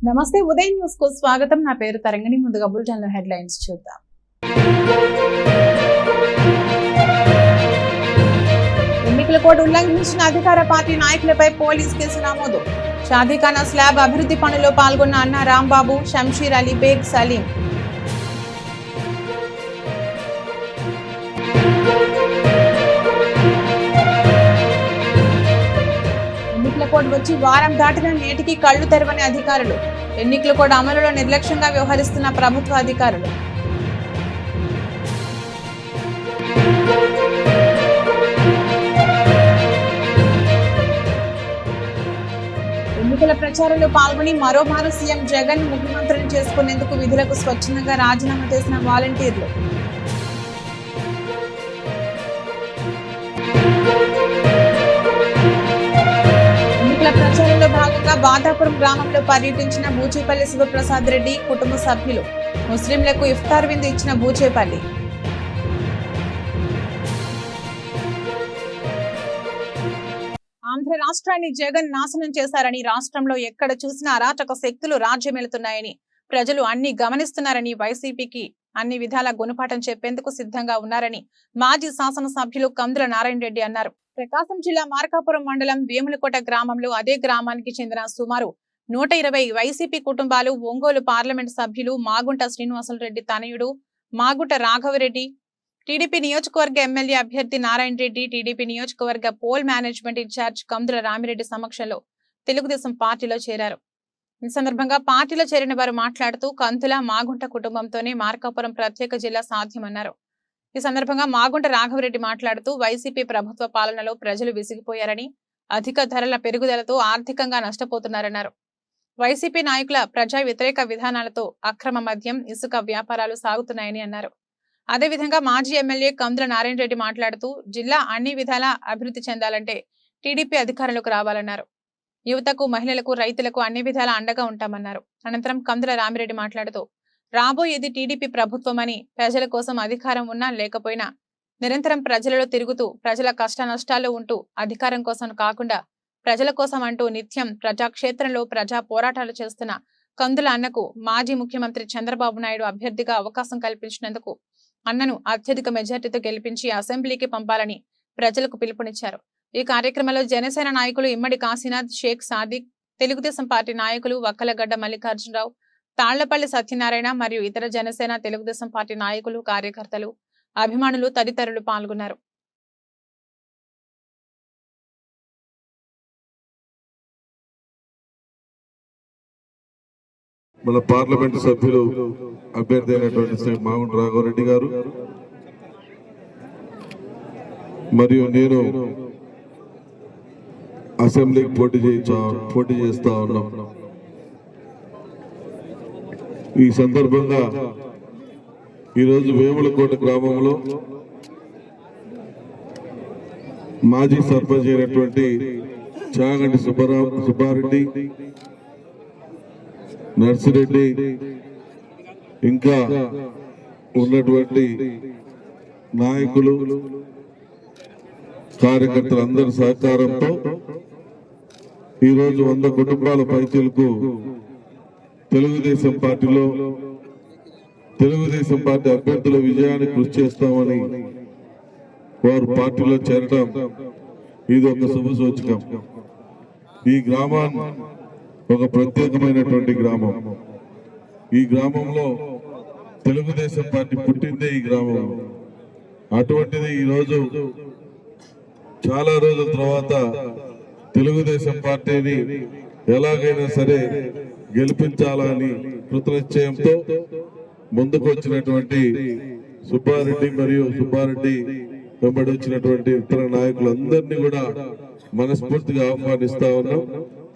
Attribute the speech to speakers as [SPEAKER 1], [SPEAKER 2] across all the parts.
[SPEAKER 1] నమస్తే ఉదయం న్యూస్ కు స్వాగతం. నా పేరు తరంగిణి. ముందుగా బులెటిన్ లో హెడ్లైన్స్ చూద్దాం. ఎన్నికల కోడ్ ఉల్లంఘించిన అధికార పార్టీ నాయకులపై పోలీస్ కేసు నమోదు. షాదీఖానా స్లాబ్ అభివృద్ధి పనుల్లో పాల్గొన్న అన్న రాంబాబు, షంషీర్ అలీ బేగ్, సలీం. ఎన్నికల కోడ్ వచ్చి వారం దాటిన నేటికి కళ్లు తెరవని అధికారులు. ఎన్నికల కోడ్ అమలులో నిర్లక్ష్యంగా వ్యవహరిస్తున్న ప్రభుత్వ అధికారులు. ఎన్నికల ప్రచారంలో పాల్గొని మరోమారు సీఎం జగన్ ముఖ్యమంత్రిని చేసుకునేందుకు విధులకు స్వచ్ఛందంగా రాజీనామా చేసిన వాలంటీర్లు. ప్రచారంలో భాగంగా బాదాపురం గ్రామంలో పర్యటించిన బూచేపల్లి శివప్రసాద్ రెడ్డి కుటుంబ సభ్యులు. ముస్లింలకు ఇఫ్తార్ విందు ఇచ్చిన బూచేపల్లి. ఆంధ్ర రాష్ట్రాన్ని జగన్ నాశనం చేశారని, రాష్ట్రంలో ఎక్కడ చూసినా అరాచక శక్తులు రాజ్యమేలుతున్నాయని ప్రజలు అన్ని గమనిస్తున్నారని, వైసీపీకి అన్ని విధాల గుణపాఠం చెప్పేందుకు సిద్ధంగా ఉన్నారని మాజీ శాసనసభ్యులు కందుల నారాయణ రెడ్డి అన్నారు. ప్రకాశం జిల్లా మార్కాపురం మండలం వేములకోట గ్రామంలో అదే గ్రామానికి చెందిన సుమారు 120 వైసీపీ కుటుంబాలు, ఒంగోలు పార్లమెంట్ సభ్యులు మాగుంట శ్రీనివాసులరెడ్డి తనయుడు మాగుంట రాఘవరెడ్డి, టీడీపీ నియోజకవర్గ ఎమ్మెల్యే అభ్యర్థి నారాయణ రెడ్డి, టీడీపీ నియోజకవర్గ పోల్ మేనేజ్మెంట్ ఇన్ఛార్జ్ కందుల రామిరెడ్డి సమక్షంలో తెలుగుదేశం పార్టీలో చేరారు. ఈ సందర్భంగా పార్టీలో చేరిన వారు మాట్లాడుతూ కందుల మాగుంట కుటుంబంతోనే మార్కాపురం ప్రత్యేక జిల్లా సాధ్యమన్నారు. ఈ సందర్భంగా మాగుంట రాఘవరెడ్డి మాట్లాడుతూ వైసీపీ ప్రభుత్వ పాలనలో ప్రజలు విసిగిపోయారని, అధిక ధరల పెరుగుదలతో ఆర్థికంగా నష్టపోతున్నారన్నారు. వైసీపీ నాయకుల ప్రజా వ్యతిరేక విధానాలతో అక్రమ మద్యం, ఇసుక వ్యాపారాలు సాగుతున్నాయని అన్నారు. అదేవిధంగా మాజీ ఎమ్మెల్యే కందుల నారాయణ రెడ్డి మాట్లాడుతూ జిల్లా అన్ని విధాలా అభివృద్ధి చెందాలంటే టీడీపీ అధికారంలోకి రావాలన్నారు. యువతకు, మహిళలకు, రైతులకు అన్ని విధాలా అండగా ఉంటామన్నారు. అనంతరం కందుల రామిరెడ్డి మాట్లాడుతూ రాబోయేది టీడీపీ ప్రభుత్వమని, ప్రజల కోసం అధికారం ఉన్నా లేకపోయినా నిరంతరం ప్రజలలో తిరుగుతూ ప్రజల కష్ట నష్టాల్లో ఉంటూ అధికారం కోసం కాకుండా ప్రజల కోసం అంటూ నిత్యం ప్రజాక్షేత్రంలో ప్రజా పోరాటాలు చేస్తున్న కందుల అన్నకు మాజీ ముఖ్యమంత్రి చంద్రబాబు నాయుడు అభ్యర్థిగా అవకాశం కల్పించినందుకు అన్నను అత్యధిక మెజార్టీతో గెలిపించి అసెంబ్లీకి పంపాలని ప్రజలకు పిలుపునిచ్చారు. ఈ కార్యక్రమంలో జనసేన నాయకులు ఇమ్మడి కాశీనాథ్, షేక్ సాదిక్, తెలుగుదేశం పార్టీ నాయకులు వక్కలగడ్డ మల్లికార్జునరావు, తాళ్లపల్లి సత్యనారాయణ మరియు ఇతర జనసేన, తెలుగుదేశం పార్టీ నాయకులు, కార్యకర్తలు, అభిమానులు తదితరులు పాల్గొన్నారు.
[SPEAKER 2] మన పార్లమెంట్ సభ్యులు అభ్యర్థి అయినటువంటి శ్రీ మాగుంట రాఘవరెడ్డి గారు మరియు నేను అసెంబ్లీకి పోటీ చేస్తా ఉన్నాం. ఈ సందర్భంగా ఈరోజు వేములకోట గ్రామంలో మాజీ సర్పంచ్ అయినటువంటి చాగంటి సుబ్బారెడ్డి, నర్సిరెడ్డి, ఇంకా ఉన్నటువంటి నాయకులు, కార్యకర్తలందరి సహకారంతో ఈరోజు 100 కుటుంబాల పైచీలకు తెలుగుదేశం పార్టీలో తెలుగుదేశం పార్టీ అభ్యర్థుల విజయాన్ని కృషి చేస్తామని వారు పార్టీలో చేరడం ఇది ఒక శుభ సూచకం. ఈ గ్రామం ఒక ప్రత్యేకమైనటువంటి గ్రామం. ఈ గ్రామంలో తెలుగుదేశం పార్టీ పుట్టిందే ఈ గ్రామం. అటువంటిది ఈరోజు చాలా రోజుల తర్వాత తెలుగుదేశం పార్టీని ఎలాగైనా సరే గెలిపించాలని కృతనిశ్చయంతో ముందుకు వచ్చినటువంటి సుబ్బారెడ్డి మరియు సుబ్బారెడ్డి వెంబడి వచ్చినటువంటి ఇతర నాయకులందరినీ కూడా మనస్ఫూర్తిగా ఆహ్వానిస్తా ఉన్నాం.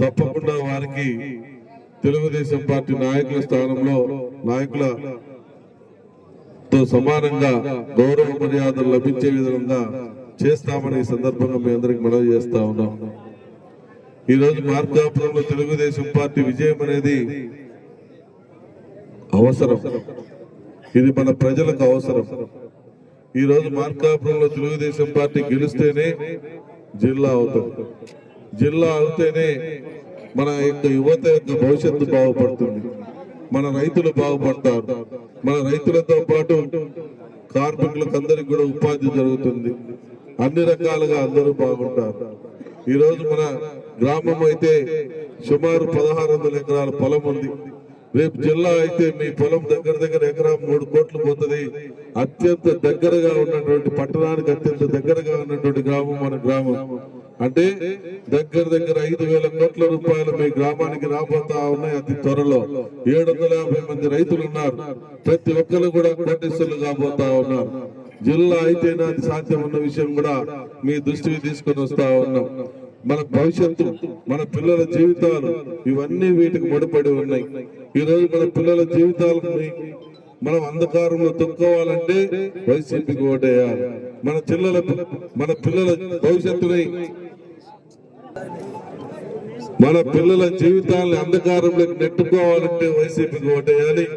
[SPEAKER 2] తప్పకుండా వారికి తెలుగుదేశం పార్టీ నాయకుల స్థానంలో నాయకులతో సమానంగా గౌరవ మర్యాదలు లభించే విధంగా చేస్తామని సందర్భంగా మీ అందరికి మనవి చేస్తా ఉన్నాం. ఈరోజు మార్కాపురంలో తెలుగుదేశం పార్టీ విజయం అనేది అవసరం. ఇది మన ప్రజలకు అవసరం. ఈ రోజు మార్కాపురంలో తెలుగుదేశం పార్టీ గెలిస్తేనే జిల్లా అవుతుంది. జిల్లా అవుతేనే మన యొక్క యువత యొక్క భవిష్యత్తు బాగుపడుతుంది, మన రైతులు బాగుపడతారు, మన రైతులతో పాటు కార్మికులకు అందరికి కూడా ఉపాధి జరుగుతుంది, అన్ని రకాలుగా అందరూ బాగుంటారు. ఈ రోజు మన గ్రామం అయితే సుమారు 1600 ఎకరాల పొలం ఉంది. రేపు జిల్లా అయితే మీ పొలం దగ్గర ఎకరా 3 కోట్లు పోతుంది. అత్యంత దగ్గరగా ఉన్నటువంటి పట్టణానికి అత్యంత దగ్గరగా ఉన్నటువంటి గ్రామం మన గ్రామం. అంటే దగ్గర 5,000 కోట్ల రూపాయలు మీ గ్రామానికి రాబోతా ఉన్నాయి. అతి త్వరలో 750 మంది రైతులు ఉన్నారు. ప్రతి ఒక్కరు కూడా కోటీశ్వరులు కాబోతా ఉన్నారు. జిల్లా అయితేనే అది సాధ్యం ఉన్న విషయం కూడా మీ దృష్టికి తీసుకొని వస్తా ఉన్నాం. మన భవిష్యత్తు, మన పిల్లల జీవితాలు ఇవన్నీ వీటికి ముడిపడి ఉన్నాయి. ఈ రోజు మన పిల్లల జీవితాలని మనం అంధకారంలో తొక్కోవాలంటే వైసీపీకి ఓటేయాలి. మన పిల్లల భవిష్యత్తుని, మన పిల్లల జీవితాలను అంధకారంలోకి నెట్టుకోవాలంటే వైసీపీకి ఓటేయాలి.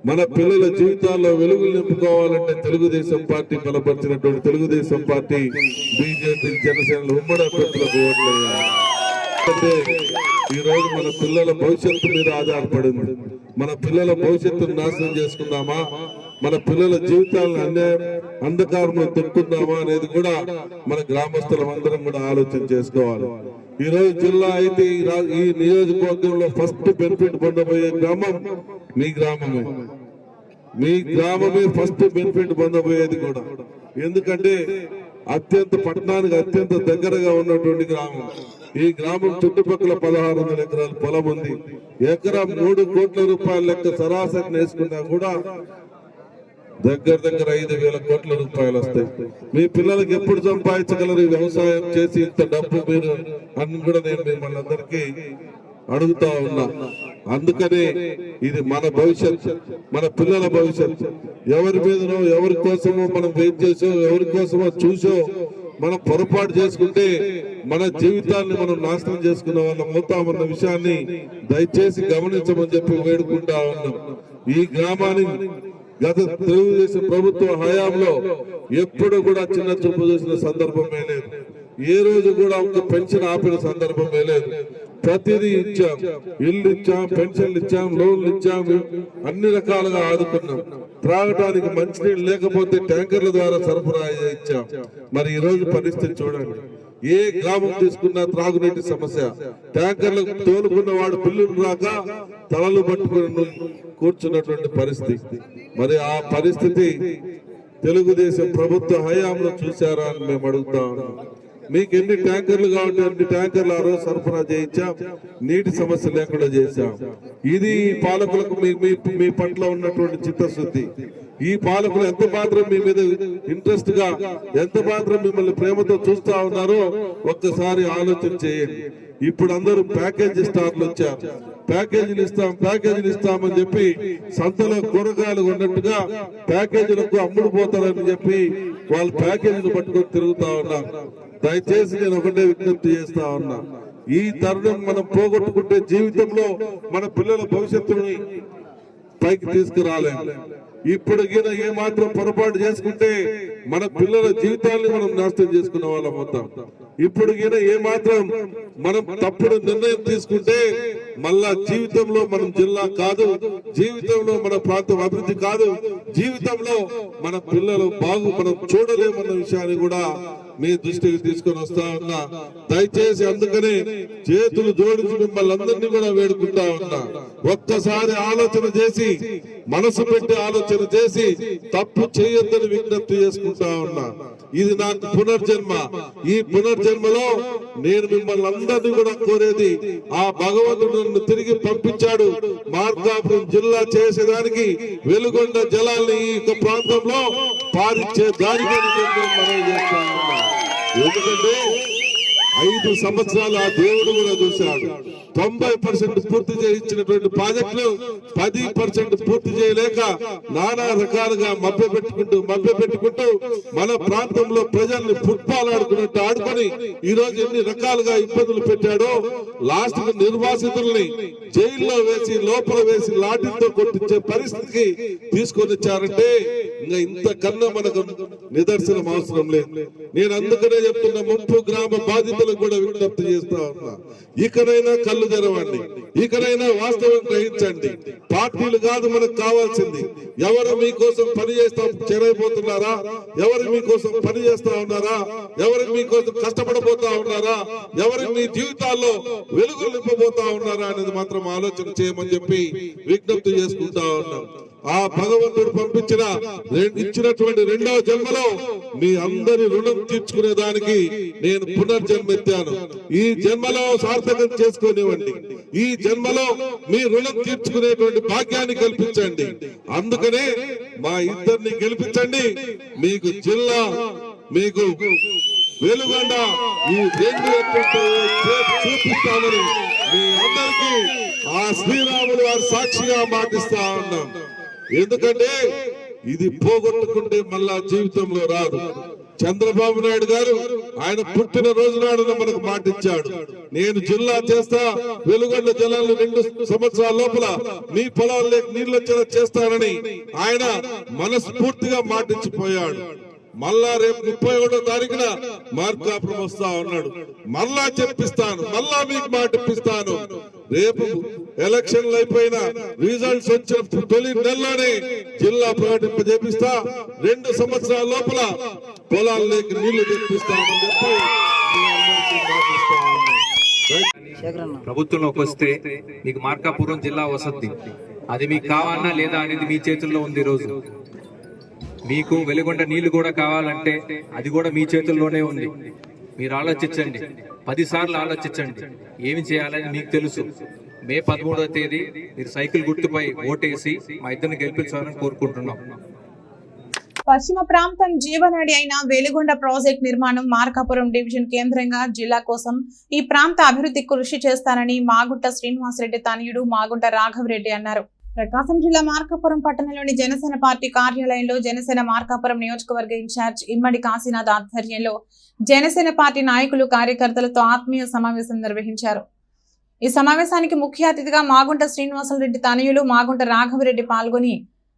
[SPEAKER 2] మన పిల్లల జీవితాల్లో వెలుగులు నింపుకోవాలంటే తెలుగుదేశం పార్టీ బలపరిచినటువంటి తెలుగుదేశం పార్టీ, బీజేపీ, జనసేన ఉమ్మడి అభ్యర్థులకు ఓట్లు వేయాలి. అంటే ఈ రోజు మన పిల్లల భవిష్యత్తు మీద ఆధారపడింది. మన పిల్లల భవిష్యత్తును నాశనం చేసుకుందామా, మన పిల్లల జీవితాలను అంధకారంలో తొక్కుందామా అనేది కూడా మన గ్రామస్తులం అందరం కూడా ఆలోచన చేసుకోవాలి. ఈ రోజు జిల్లా అయితే ఈ నియోజకవర్గంలో ఫస్ట్ బెనిఫిట్ పొందబోయే గ్రామం మీ గ్రామమే. మీ గ్రామమే ఫస్ట్ బెనిఫిట్ పొందబోయేది కూడా. ఎందుకంటే పట్టణానికి అత్యంత దగ్గరగా ఉన్నటువంటి గ్రామం. ఈ గ్రామం చుట్టుపక్కల 1600 ఎకరాల పొలం ఉంది. ఎకరా 3 కోట్ల రూపాయల లెక్క సరాసరి వేసుకున్నా కూడా దగ్గర 5,000 కోట్ల రూపాయలు వస్తాయి. మీ పిల్లలకి ఎప్పుడు సంపాదించగలరు ఈ వ్యవసాయం చేసి ఇంత డబ్బు మీరు అని కూడా నేను మిమ్మల్ని అందరికీ అడుగుతా ఉన్నా. అందుకనే ఇది మన భవిష్యత్, మన పిల్లల భవిష్యత్. ఎవరి మీదనో ఎవరి కోసమో మనం వెయిట్ చేసో ఎవరి కోసమో చూసో మనం పొరపాటు చేసుకుంటే మన జీవితాన్ని మనం నాశనం చేసుకున్న వాళ్ళం అవుతామన్న విషయాన్ని దయచేసి గమనించమని చెప్పి వేడుకుంటా ఉన్నాం. ఈ గ్రామానికి గత తెలుగుదేశం ప్రభుత్వ హయాంలో ఎప్పుడు కూడా చిన్న చూపు చూసిన సందర్భమే లేదు. ఏ రోజు కూడా ఒక పెన్షన్ ఆపిన సందర్భమే లేదు. ప్రతిదీ ఇచ్చాం, ఇల్లు ఇచ్చాం, పెన్షన్లు ఇచ్చాం, లోన్లు ఇచ్చాం, అన్ని రకాలుగా ఆదుకున్నాం. త్రాగటానికి మంచినీళ్ళు లేకపోతే ట్యాంకర్ల ద్వారా సరఫరా ఇచ్చాం. మరి ఈ రోజు పరిస్థితి చూడండి. ఏ గ్రామం తీసుకున్నా త్రాగునీటి సమస్య. ట్యాంకర్లకు తోలుకున్న వాడు బిల్లులు రాక తలలు పట్టుకుని కూర్చున్నటువంటి పరిస్థితి. మరి ఆ పరిస్థితి తెలుగుదేశం ప్రభుత్వ హయాంలో చూశారా అని మేము అడుగుతా ఉన్నాం. మీకు ఎన్ని ట్యాంకర్లు కావాలంటే అన్ని ట్యాంకర్లు ఆ రోజు సరఫరా చేయించాం, నీటి సమస్య లేకుండా చేశాం. ఇది పాలకులకు మీ పట్ల ఉన్నటువంటి చిత్తశుద్ధి. ఈ పాలకులు ఎంత మాత్రం మీ మీద ఇంట్రెస్ట్ గా, ఎంత మాత్రం మిమ్మల్ని ప్రేమతో చూస్తా ఉన్నారో ఒక్కసారి ఆలోచన చేయండి. ఇప్పుడు అందరూ ప్యాకేజీ స్టార్లు వచ్చారు. ప్యాకేజీలు ఇస్తామని చెప్పి సంతలో కూరగాయలు ఉన్నట్టుగా ప్యాకేజీలకు అమ్ముడు పోతారని చెప్పి వాళ్ళు ప్యాకేజీలు పట్టుకొని తిరుగుతా ఉన్నారు. దయచేసి నేను ఒకటే విజ్ఞప్తి చేస్తా ఉన్నా, ఈ తరుణం మనం పోగొట్టుకుంటే జీవితంలో మన పిల్లల భవిష్యత్తుని పైకి తీసుకురాలేము. ఇప్పుడు ఏ మాత్రం పొరపాటు చేసుకుంటే మన పిల్లల జీవితాన్ని మనం నాశనం చేసుకున్న వాళ్ళం అవుతాం. ఇప్పుడు ఏ మాత్రం మనం తప్పుడు నిర్ణయం తీసుకుంటే మళ్ళా జీవితంలో మనం జిల్లా కాదు, జీవితంలో మన ప్రాంతం అభివృద్ధి కాదు, జీవితంలో మన పిల్లలు మనం చూడలేమన్న విషయాన్ని కూడా మీ దృష్టికి తీసుకొని వస్తా ఉన్నా. దయచేసి అందుకనే చేతులు జోడించి మిమ్మల్ని అందరినీ కూడా వేడుకుంటా ఉన్నా, ఒక్కసారి ఆలోచన చేసి, మనసు పెట్టి ఆలోచన చేసి తప్పు చేయొద్దని విజ్ఞప్తి చేసుకుంటా ఉన్నా. ఇది నాకు పునర్జన్మ. ఈ పునర్జన్మలో నేను మిమ్మల్ని అందరినీ కూడా కోరేది, ఆ భగవంతుడు నన్ను తిరిగి పంపించాడు మార్కాపురం జిల్లా చేసేదానికి, వెలుగొండ జలాల్ని ఈ ప్రాంతంలో పారించే దానికి మనం చేస్తా ఉన్నాం. ఎందుకంటే 5 సంవత్సరాలు ఆ దేవుడు కూడా చూశాడు. 90% పూర్తి చేయించినటువంటి ప్రాజెక్టులు 10% పూర్తి చేయలేక నానా రకాలుగా మభ్యపెట్టుకుంటూ మన ప్రాంతంలో ప్రజల్ని ఫుట్బాల్ ఆడుకున్నట్టు ఆడుకొని ఈ రోజు ఎన్ని రకాలుగా ఇబ్బందులు పెట్టాడో, లాస్ట్ కు నిర్వాసితుల్ని జైల్లో వేసి లోపల వేసి లాఠీతో కొట్టించే పరిస్థితికి తీసుకొని వచ్చారంటే ఇంకా ఇంతకన్నా మనకు నిదర్శనం అవసరం లేదు. నేను అందుకనే చెప్తున్నా, ముంపు గ్రామ బాధితులకు కూడా విజ్ఞప్తి చేస్తా ఉన్నా, ఇకనైనా కళ్ళు తెరవండి, ఇకనైనా వాస్తవం గ్రహించండి. పార్టీలు కాదు మనకు కావాల్సింది. ఎవరు మీకోసం పని చేస్తా చెరైపోతున్నారా, ఎవరు మీకోసం పని చేస్తా ఉన్నారా, ఎవరు మీకోసం కష్టపడబోతా ఉన్నారా, ఎవరు మీ జీవితాల్లో వెలుగులు నింపబోతా ఉన్నారా అనేది మాత్రం ఆలోచన చేయమని చెప్పి విజ్ఞప్తి చేసుకుంటా ఉన్నాం. ఆ భగవంతుడు ఇచ్చినటువంటి రెండవ జన్మలో మీ అందరి రుణం తీర్చుకునే దానికి నేను పునర్జన్మెత్తాను. ఈ జన్మలో సార్థకం చేసుకోనివ్వండి, ఈ జన్మలో మీ రుణం తీర్చుకునేటువంటి భాగ్యాన్ని కల్పించండి. అందుకనే మా ఇద్దరిని గెలిపించండి. మీకు జిల్లా, మీకు వెలుగొండ, ఈ రెండు చూపిస్తామని మీ అందరికీ ఆ శ్రీరాములు వారి సాక్షిగా మాటిస్తా ఉన్నాం. ఎందుకంటే ఇది పోగొట్టుకుంటే మళ్ళా జీవితంలో రాదు. చంద్రబాబు నాయుడు గారు ఆయన పుట్టిన రోజు నాడు మనకు మాటిచ్చాడు, నేను జిల్లా చేస్తా, వెలుగొండ జలాలు 2 సంవత్సరాల లోపల మీ పొలాల్లోకి నీళ్ళు వచ్చేలా చేస్తానని ఆయన మనస్ఫూర్తిగా మాటిచ్చిపోయాడు. మళ్ళా రేపు 31వ తారీఖున మార్కాపురం వస్తా ఉన్నాడు. మళ్ళా చెప్పిస్తాను, మళ్ళా మీకు మాట ఇప్పిస్తాను. రేపు ఎలక్షన్లు అయిపోయిన రిజల్ట్స్ వచ్చిన తొలి నెలలోనే జిల్లా ప్రకటింపజేపిస్తా, 2 సంవత్సరాల లోపల పొలాల్లోకి నీళ్లు తెప్పిస్తామని చెప్పి
[SPEAKER 3] ప్రభుత్వంలోకి వస్తే మీకు మార్కాపురం జిల్లా వసతి, అది మీకు కావాలన్నా లేదా అనేది మీ చేతుల్లో ఉంది. ఈ రోజు మీకు వెలుగొండ నీళ్లు కూడా కావాలంటే అది కూడా మీ చేతుల్లోనే ఉంది. మీరు ఆలోచించండి, 10 సార్లు ఆలోచించండి, ఏమి చేయాలని మీకు తెలుసు. మే 13వ తేదీ మీరు సైకిల్ గుర్తుపై ఓటేసి మా ఇద్దరిని గెలిపించాలని కోరుకుంటున్నాం.
[SPEAKER 1] పశ్చిమ ప్రాంతం జీవనాడి అయిన వెలుగొండ ప్రాజెక్ట్ నిర్మాణం మార్కాపురం డివిజన్ కేంద్రంగా జిల్లా కోసం ఈ ప్రాంత అభివృద్ధి కృషి చేస్తానని మాగుంట శ్రీనివాసరెడ్డి తనయుడు మాగుంట రాఘవరెడ్డి అన్నారు. ప్రకాశం జిల్లా మార్కాపురం పట్టణంలోని జనసేన పార్టీ కార్యాలయంలో జనసేన మార్కాపురం నియోజకవర్గ ఇన్ఛార్జ్ ఇమ్మడి కాశీనాథ్ ఆధ్వర్యంలో జనసేన పార్టీ నాయకులు కార్యకర్తలతో ఆత్మీయ సమావేశం నిర్వహించారు. ఈ సమావేశానికి ముఖ్య అతిథిగా మాగుంట శ్రీనివాసరెడ్డి తనయులు మాగుంట రాఘవరెడ్డి పాల్గొని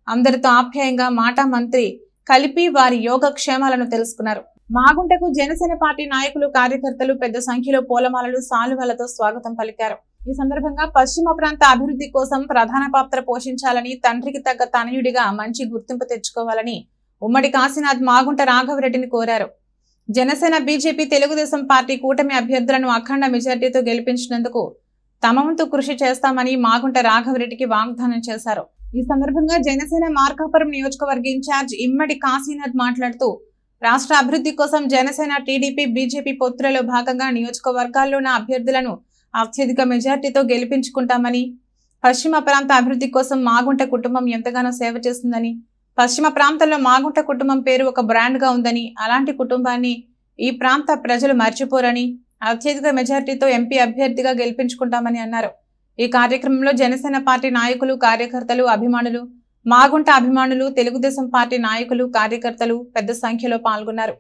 [SPEAKER 1] అందరితో ఆప్యాయంగా మాటా మంత్రి కలిపి వారి యోగక్షేమాలను తెలుసుకున్నారు. మాగుంటకు జనసేన పార్టీ నాయకులు కార్యకర్తలు పెద్ద సంఖ్యలో పూలమాలలు సాలువలతో స్వాగతం పలికారు. ఈ సందర్భంగా పశ్చిమ ప్రాంత అభివృద్ధి కోసం ప్రధాన పాత్ర పోషించాలని, తండ్రికి తగ్గ తనయుడిగా మంచి గుర్తింపు తెచ్చుకోవాలని ఉమ్మడి కాశీనాథ్ మాగుంట రాఘవరెడ్డిని కోరారు. జనసేన, బీజేపీ, తెలుగుదేశం పార్టీ కూటమి అభ్యర్థులను అఖండ మెజార్టీతో గెలిపించినందుకు తమ వంతు కృషి చేస్తామని మాగుంట రాఘవరెడ్డికి వాగ్దానం చేశారు. ఈ సందర్భంగా జనసేన మార్కాపురం నియోజకవర్గ ఇన్ఛార్జ్ ఇమ్మడి కాశీనాథ్ మాట్లాడుతూ, రాష్ట్ర అభివృద్ధి కోసం జనసేన, టీడీపీ, బీజేపీ పొత్తులలో భాగంగా నియోజకవర్గాల్లోని అభ్యర్థులను అత్యధిక మెజార్టీతో గెలిపించుకుంటామని, పశ్చిమ ప్రాంత అభివృద్ధి కోసం మాగుంట కుటుంబం ఎంతగానో సేవ చేస్తుందని, పశ్చిమ ప్రాంతంలో మాగుంట కుటుంబం పేరు ఒక బ్రాండ్ గా ఉందని, అలాంటి కుటుంబాన్ని ఈ ప్రాంత ప్రజలు మర్చిపోరని, అత్యధిక మెజార్టీతో ఎంపీ అభ్యర్థిగా గెలిపించుకుంటామని అన్నారు. ఈ కార్యక్రమంలో జనసేన పార్టీ నాయకులు, కార్యకర్తలు, అభిమానులు, మాగుంట అభిమానులు, తెలుగుదేశం పార్టీ నాయకులు, కార్యకర్తలు పెద్ద సంఖ్యలో పాల్గొన్నారు.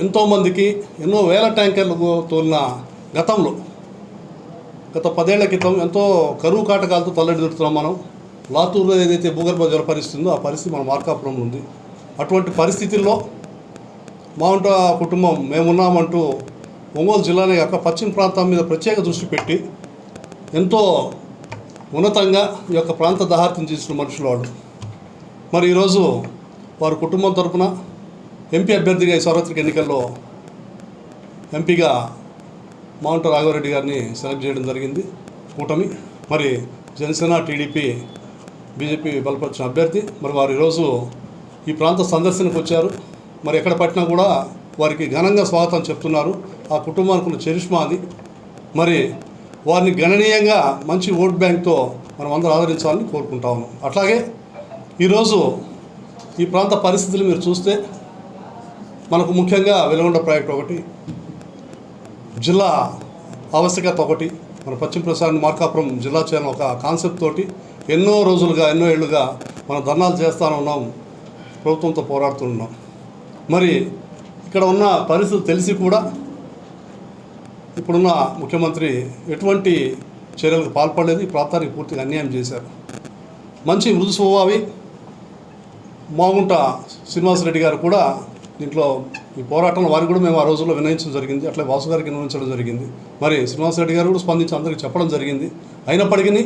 [SPEAKER 4] ఎంతోమందికి ఎన్నో వేల ట్యాంకర్లు తోలిన గతంలో గత 10 ఏళ్ల క్రితం ఎంతో కరువు కాటకాలతో తల్లడిదుడుతున్నాం మనం. లాతూరులో ఏదైతే భూగర్భ జల పరిస్థితి ఉందో ఆ పరిస్థితి మన మార్కాపురంలో ఉంది. అటువంటి పరిస్థితుల్లో మాగుంట కుటుంబం మేమున్నామంటూ ఒంగోలు జిల్లానే కాక పశ్చిమ ప్రాంతం మీద ప్రత్యేక దృష్టి పెట్టి ఎంతో ఉన్నతంగా ఈ యొక్క ప్రాంత దహార్తం చేసిన మనుషులు వాళ్ళు. మరి ఈరోజు వారి కుటుంబం తరఫున ఎంపీ అభ్యర్థిగా ఈ సార్వత్రిక ఎన్నికల్లో ఎంపీగా మాగుంట రాఘవరెడ్డి గారిని సెలెక్ట్ చేయడం జరిగింది కూటమి. మరి జనసేన, టీడీపీ, బీజేపీ బలపరిచిన అభ్యర్థి. మరి వారు ఈరోజు ఈ ప్రాంత సందర్శనకు వచ్చారు. మరి ఎక్కడ పట్టినా కూడా వారికి ఘనంగా స్వాగతం చెప్తున్నారు. ఆ కుటుంబానికి ఉన్న చరిష్మా అది. మరి వారిని గణనీయంగా మంచి ఓట్ బ్యాంక్తో మనం అందరూ ఆదరించాలని కోరుకుంటా ఉన్నాం. అట్లాగే ఈరోజు ఈ ప్రాంత పరిస్థితులు మీరు చూస్తే మనకు ముఖ్యంగా వెలుగొండ ప్రాజెక్ట్ ఒకటి, జిల్లా ఆవశ్యకత ఒకటి, మన పశ్చిమ ప్రసాద్ మార్కాపురం జిల్లా చేయాలని ఒక కాన్సెప్ట్ తోటి ఎన్నో రోజులుగా, ఎన్నో ఏళ్ళుగా మనం ధర్నాలు చేస్తూనే ఉన్నాం, ప్రభుత్వంతో పోరాడుతున్నాం. మరి ఇక్కడ ఉన్న పరిస్థితులు తెలిసి కూడా ఇప్పుడున్న ముఖ్యమంత్రి ఎటువంటి చర్యలకు పాల్పడలేదు. ఈ ప్రాంతానికి పూర్తిగా అన్యాయం చేశారు. మంచి మృదు స్వభావి మాగుంట శ్రీనివాసరెడ్డి గారు కూడా దీంట్లో ఈ పోరాటంలో వారికి కూడా మేము ఆ రోజుల్లో వినయించడం జరిగింది. అట్లే వాసు గారికి వినయించడం జరిగింది. మరి శ్రీనివాసరెడ్డి గారు కూడా స్పందించి అందరికీ చెప్పడం జరిగింది. అయినప్పటికీ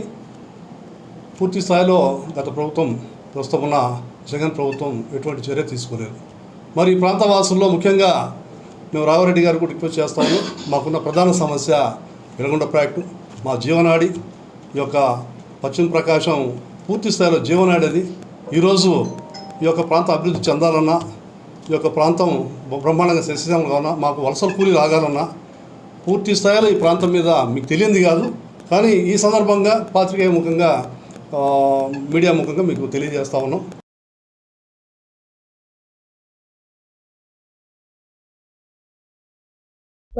[SPEAKER 4] పూర్తి స్థాయిలో గత ప్రభుత్వం, ప్రస్తుతం ఉన్న జగన్ ప్రభుత్వం ఎటువంటి చర్య తీసుకోలేదు. మరి ఈ ప్రాంత వాసుల్లో ముఖ్యంగా మేము రాఘవరెడ్డి గారు కూడా రిక్వెస్ట్ చేస్తాము. మాకున్న ప్రధాన సమస్య వెలుగొండ ప్రాజెక్టు, మా జీవనాడి. ఈ యొక్క పశ్చిమ ప్రకాశం పూర్తి స్థాయిలో జీవనాడి అది. ఈరోజు ఈ యొక్క ప్రాంతం అభివృద్ధి చెందాలన్నా, ఈ యొక్క ప్రాంతం బ్రహ్మాండంగా సస్యశ్యామలం కావాలన్నా, మాకు వలసల కూలీ రాగాలన్నా పూర్తి స్థాయిలో ఈ ప్రాంతం మీద మీకు తెలియంది కాదు. కానీ ఈ సందర్భంగా పాత్రికేయ ముఖంగా, మీడియా ముఖంగా మీకు తెలియజేస్తా ఉన్నాం.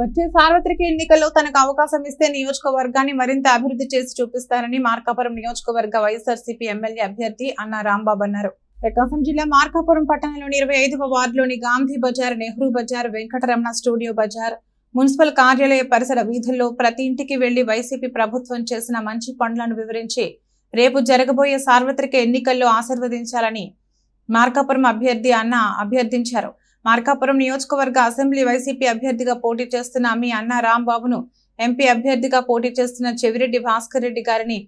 [SPEAKER 1] వచ్చే సార్వత్రిక ఎన్నికల్లో తనకు అవకాశం ఇస్తే నియోజకవర్గాన్ని మరింత అభివృద్ధి చేసి చూపిస్తారని మార్కాపురం నియోజకవర్గ వైఎస్ఆర్సీపీ ఎమ్మెల్యే అభ్యర్థి అన్న రాంబాబు అన్నారు. ప్రకాశం జిల్లా మార్కాపురం పట్టణంలోని 25వ వార్డులోని గాంధీ బజార్, నెహ్రూ బజార్, వెంకటరమణ స్టూడియో బజార్, మున్సిపల్ కార్యాలయ పరిసర వీధుల్లో ప్రతి ఇంటికి వెళ్లి వైసీపీ ప్రభుత్వం చేసిన మంచి పనులను వివరించి రేపు జరగబోయే సార్వత్రిక ఎన్నికల్లో ఆశీర్వదించాలని మార్కాపురం అభ్యర్థి అన్న అభ్యర్థించారు. మార్కాపురం నియోజకవర్గ అసెంబ్లీ వైసీపీ అభ్యర్థిగా పోటీ చేస్తున్న మీ అన్న రాంబాబును ఎంపీ అభ్యర్థిగా పోటీ చేస్తున్న చెవిరెడ్డి భాస్కర్ రెడ్డి గారిని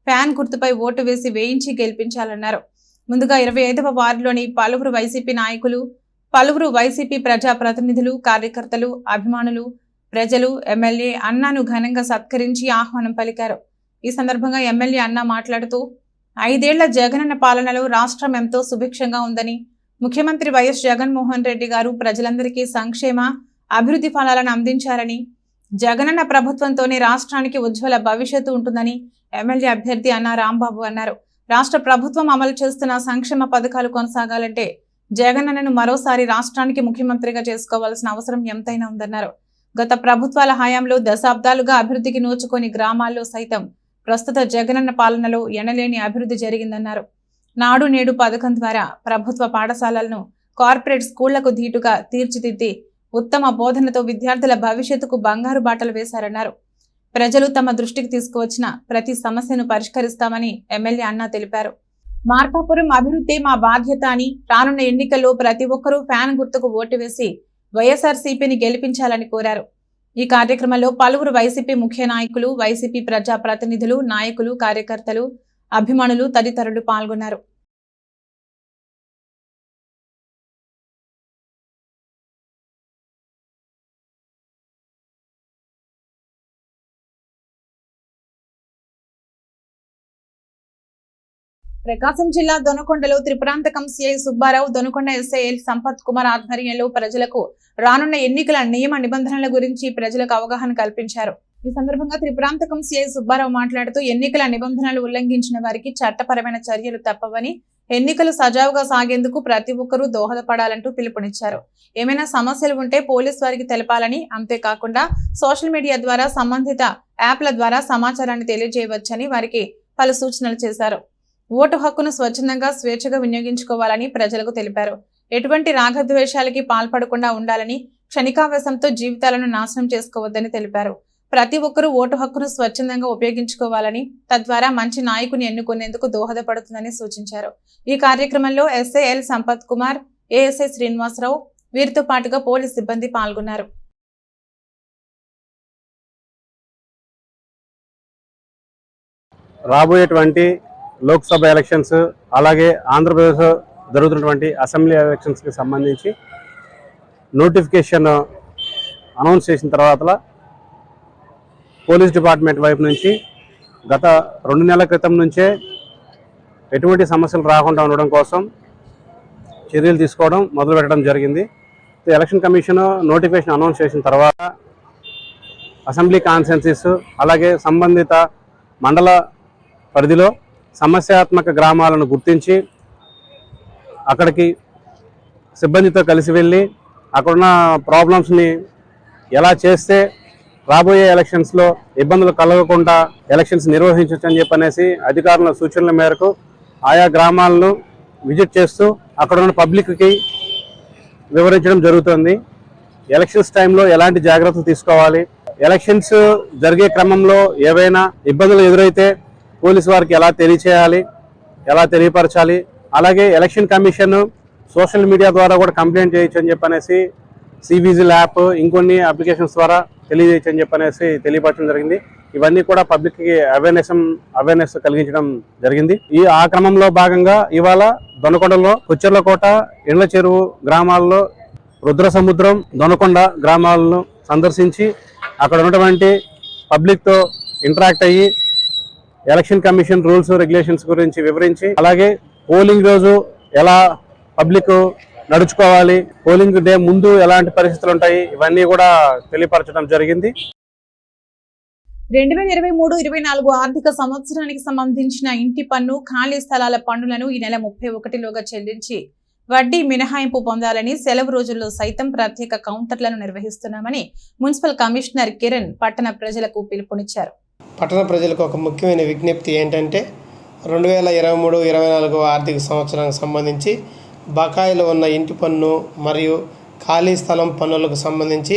[SPEAKER 1] ఫ్యాన్ గుర్తుపై ఓటు వేసి వేయించి గెలిపించాలన్నారు. ముందుగా 25వ వార్డులోని పలువురు వైసీపీ నాయకులు, పలువురు వైసీపీ ప్రజా ప్రతినిధులు, కార్యకర్తలు, అభిమానులు, ప్రజలు ఎమ్మెల్యే అన్నను ఘనంగా సత్కరించి ఆహ్వానం పలికారు. ఈ సందర్భంగా ఎమ్మెల్యే అన్న మాట్లాడుతూ 5 ఏళ్ల జగనన్న పాలనలో రాష్ట్రం ఎంతో సుభిక్షంగా ఉందని, ముఖ్యమంత్రి వైఎస్ జగన్మోహన్ రెడ్డి గారు ప్రజలందరికీ సంక్షేమ, అభివృద్ధి ఫలాలను అందించారని, జగనన్న ప్రభుత్వంతోనే రాష్ట్రానికి ఉజ్వల భవిష్యత్తు ఉంటుందని ఎమ్మెల్యే అభ్యర్థి అన్న రాంబాబు అన్నారు. రాష్ట్ర ప్రభుత్వం అమలు చేస్తున్న సంక్షేమ పథకాలు కొనసాగాలంటే జగనన్నను మరోసారి రాష్ట్రానికి ముఖ్యమంత్రిగా చేసుకోవాల్సిన అవసరం ఎంతైనా ఉందన్నారు. గత ప్రభుత్వాల హయాంలో దశాబ్దాలుగా అభివృద్ధికి నోచుకొని గ్రామాల్లో సైతం ప్రస్తుత జగనన్న పాలనలో ఎనలేని అభివృద్ధి జరిగిందన్నారు. నాడు నేడు పథకం ద్వారా ప్రభుత్వ పాఠశాలలను కార్పొరేట్ స్కూళ్లకు ధీటుగా తీర్చిదిద్ది ఉత్తమ బోధనతో విద్యార్థుల భవిష్యత్తుకు బంగారు బాటలు వేశారన్నారు. ప్రజలు తమ దృష్టికి తీసుకువచ్చిన ప్రతి సమస్యను పరిష్కరిస్తామని ఎమ్మెల్యే అన్న తెలిపారు. మార్కాపురం అభివృద్ధి మా బాధ్యత అని, రానున్న ఎన్నికల్లో ప్రతి ఒక్కరూ ఫ్యాన్ గుర్తుకు ఓటు వేసి వైఎస్ఆర్సీపీని గెలిపించాలని కోరారు. ఈ కార్యక్రమంలో పలువురు వైసీపీ ముఖ్య నాయకులు, వైసీపీ ప్రజా ప్రతినిధులు, నాయకులు, కార్యకర్తలు, అభిమానులు తదితరులు పాల్గొన్నారు. ప్రకాశం జిల్లా దొనకొండలో త్రిపురాంతకం సిఐ సుబ్బారావు, దొనకొండ ఎస్ఐ సంపత్ కుమార్ ఆధ్వర్యంలో ప్రజలకు రానున్న ఎన్నికల నియమ నిబంధనల గురించి ప్రజలకు అవగాహన కల్పించారు. ఈ సందర్భంగా త్రిపురాంతకం సిఐ సుబ్బారావు మాట్లాడుతూ ఎన్నికల నిబంధనలు ఉల్లంఘించిన వారికి చట్టపరమైన చర్యలు తప్పవని, ఎన్నికలు సజావుగా సాగేందుకు ప్రతి ఒక్కరూ దోహదపడాలంటూ పిలుపునిచ్చారు. ఏమైనా సమస్యలు ఉంటే పోలీసు వారికి తెలపాలని, అంతేకాకుండా సోషల్ మీడియా ద్వారా, సంబంధిత యాప్ల ద్వారా సమాచారాన్ని తెలియజేయవచ్చని వారికి పలు సూచనలు చేశారు. ఓటు హక్కును స్వచ్ఛందంగా, స్వేచ్ఛగా వినియోగించుకోవాలని ప్రజలకు తెలిపారు. ఎటువంటి రాగద్వేషాలకి పాల్పడకుండా ఉండాలని, క్షణికావేశంతో జీవితాలను నాశనం చేసుకోవద్దని తెలిపారు. ప్రతి ఒక్కరూ ఓటు హక్కును స్వచ్ఛందంగా ఉపయోగించుకోవాలని, తద్వారా మంచి నాయకుని ఎన్నుకునేందుకు దోహదపడుతుందని సూచించారు. ఈ కార్యక్రమంలో ఎస్ఐ సంపత్ కుమార్, ఏఎస్ఐ శ్రీనివాసరావు, వీరితో పాటుగా పోలీస్ సిబ్బంది పాల్గొన్నారు.
[SPEAKER 5] రాబోయేటువంటి లోక్సభ ఎలక్షన్స్, అలాగే ఆంధ్రప్రదేశ్ జరుగుతున్నటువంటి అసెంబ్లీ ఎలక్షన్స్కి సంబంధించి నోటిఫికేషన్ అనౌన్స్ చేసిన తర్వాత పోలీస్ డిపార్ట్మెంట్ వైపు నుంచి గత 2 నెలల క్రితం నుంచే ఎటువంటి సమస్యలు రాకుండా ఉండడం కోసం చర్యలు తీసుకోవడం మొదలు పెట్టడం జరిగింది. ఎలక్షన్ కమిషన్ నోటిఫికేషన్ అనౌన్స్ చేసిన తర్వాత అసెంబ్లీ కాన్స్టిట్యున్సీస్, అలాగే సంబంధిత మండల పరిధిలో సమస్యాత్మక గ్రామాలను గుర్తించి అక్కడికి సిబ్బందితో కలిసి వెళ్ళి అక్కడున్న ప్రాబ్లమ్స్ని ఎలా చేస్తే రాబోయే ఎలక్షన్స్లో ఇబ్బందులు కలగకుండా ఎలక్షన్స్ నిర్వహించవచ్చని చెప్పనేసి అధికారుల సూచనల మేరకు ఆయా గ్రామాలను విజిట్ చేస్తూ అక్కడ ఉన్న పబ్లిక్కి వివరించడం జరుగుతుంది. ఎలక్షన్స్ టైంలో ఎలాంటి జాగ్రత్తలు తీసుకోవాలి, ఎలక్షన్స్ జరిగే క్రమంలో ఏవైనా ఇబ్బందులు ఎదురైతే పోలీసు వారికి ఎలా తెలియచేయాలి, ఎలా తెలియపరచాలి, అలాగే ఎలక్షన్ కమిషన్ సోషల్ మీడియా ద్వారా కూడా కంప్లైంట్ చేయొచ్చు అని చెప్పనేసి సివిజిల్ యాప్ ఇంకొన్ని అప్లికేషన్స్ ద్వారా తెలియజేయచ్చు అని చెప్పనేసి తెలియపరచడం జరిగింది. ఇవన్నీ కూడా పబ్లిక్కి అవేర్నెస్ కలిగించడం జరిగింది. ఆ క్రమంలో భాగంగా ఇవాళ దొనకొండలో కొచ్చెర్లకోట, ఎండ్ల చెరువు గ్రామాల్లో రుద్రసముద్రం, దొనకొండ గ్రామాలను సందర్శించి అక్కడ ఉన్నటువంటి పబ్లిక్తో ఇంటరాక్ట్ అయ్యి ఎలక్షన్ కమిషన్ రూల్స్ రెగ్యులేషన్స్ గురించి వివరించి, అలాగే పోలింగ్ రోజు ఎలా పబ్లిక్ నడుచుకోవాలి, పోలింగ్ డే ముందు ఎలాంటి పరిస్థితులు ఉంటాయి, ఇవన్నీ కూడా తెలియపరచడం జరిగింది.
[SPEAKER 1] 2023-24 ఆర్థిక సంవత్సరానికి సంబంధించిన ఇంటి పన్ను, ఖాళీ స్థలాల పన్నులను ఈ నెల 31లోగా చెల్లించి వడ్డీ మినహాయింపు పొందాలని సెలవు రోజుల్లో సైతం ప్రత్యేక కౌంటర్లను నిర్వహిస్తున్నామని మున్సిపల్ కమిషనర్ కిరణ్ పట్టణ ప్రజలకు పిలుపునిచ్చారు.
[SPEAKER 6] పట్టణ ప్రజలకు ఒక ముఖ్యమైన విజ్ఞప్తి ఏంటంటే 2023-24 ఆర్థిక సంవత్సరానికి సంబంధించి బకాయిలు ఉన్న ఇంటి పన్ను మరియు ఖాళీ స్థలం పన్నులకు సంబంధించి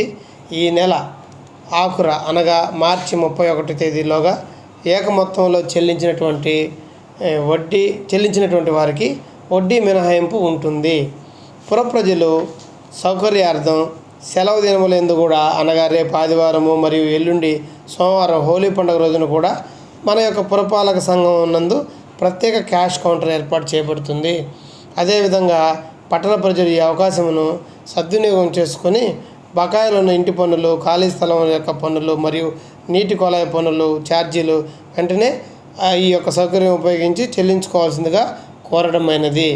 [SPEAKER 6] ఈ నెల ఆఖర అనగా మార్చి 31 తేదీలోగా ఏక మొత్తంలో చెల్లించినటువంటి వారికి వడ్డీ మినహాయింపు ఉంటుంది. పుర ప్రజలు సౌకర్యార్థం సెలవు దినములందు కూడా అనగా రేపు ఆదివారము మరియు ఎల్లుండి సోమవారం హోలీ పండుగ రోజున కూడా మన యొక్క పురపాలక సంఘం నందు ప్రత్యేక క్యాష్ కౌంటర్ ఏర్పాటు చేయబడుతుంది. అదేవిధంగా పట్టణ ప్రజలు ఈ అవకాశమును సద్వినియోగం చేసుకొని బకాయిలు ఉన్న ఇంటి పన్నులు, ఖాళీ స్థలం యొక్క పన్నులు మరియు నీటి కొలాయి పన్నులు ఛార్జీలు వెంటనే ఈ యొక్క సౌకర్యం ఉపయోగించి చెల్లించుకోవాల్సిందిగా కోరడమైనది.